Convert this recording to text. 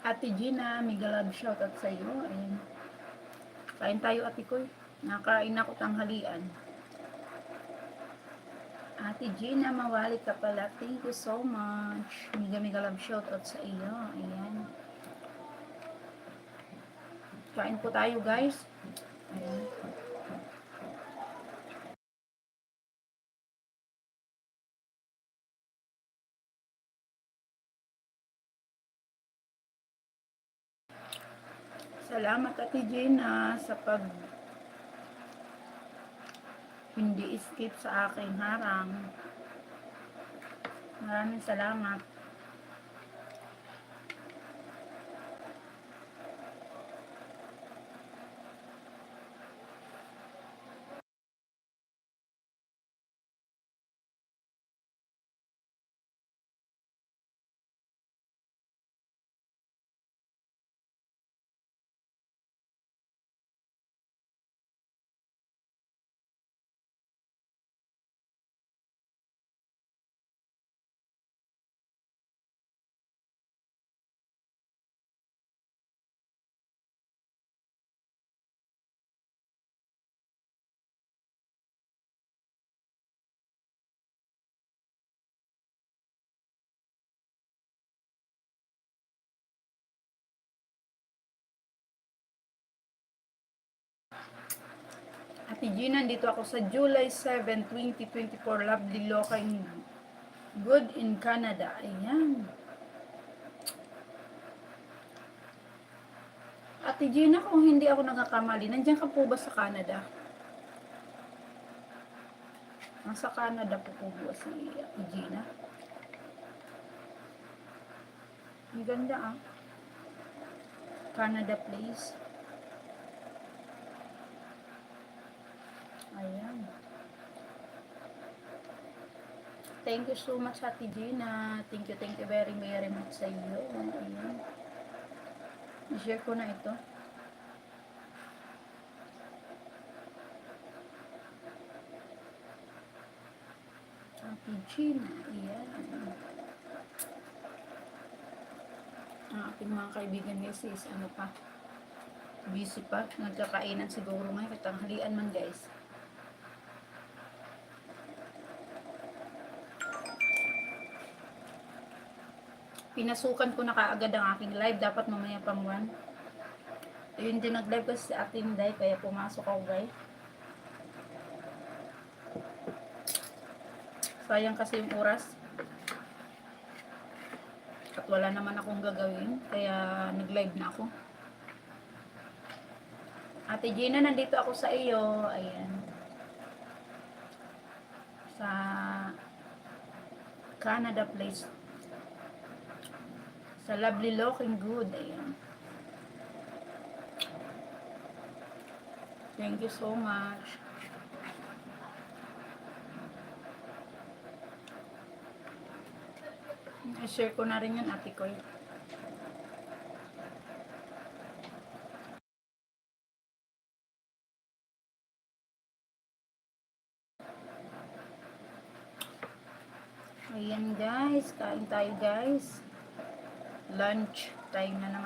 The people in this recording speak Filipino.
Ate Gina, mega love shoutout sa iyo. Ayan. Kain tayo, ate ko. Nakain ako tanghalian. Ate Gina, mawali ka pala. Thank you so much. Mega love shoutout sa iyo. Ayan. Kain po tayo, guys. Ayan. Salamat, Ate Gina, sa pag hindi skip sa aking harang. Maraming salamat. Ate Gina, nandito ako sa July 7, 2024. Lovely Locking Good in Canada. Ayan. Ate Gina, kung hindi ako nagkakamali, nandiyan ka po ba sa Canada? Nasa Canada po ba si Ate Gina? Ang ganda ah. Canada place. Ayan. Thank you so much, Ate Gina. Thank you very much sa iyo. Ayan. I-share ko na ito. Ate Gina. Ayan. Ang ating mga kaibigan guys is ano pa, busy pa. Nagkakainan siguro ngayon. Katanghalian man guys. Pinasukan ko na kaagad ang aking live. Dapat mamaya pang 1. Ayun din nag-live kasi sa ating live. Kaya pumasok ako guys. Sayang kasi yung oras. At wala naman akong gagawin. Kaya nag-live na ako. Ate Gina, nandito ako sa iyo. Ayan. Sa Canada place. Sa Lovely Locking Good. Ayan. Thank you so much. I-share ko na rin yan, ate ko. Ayan guys, kain tayo guys. Lunch time na naman.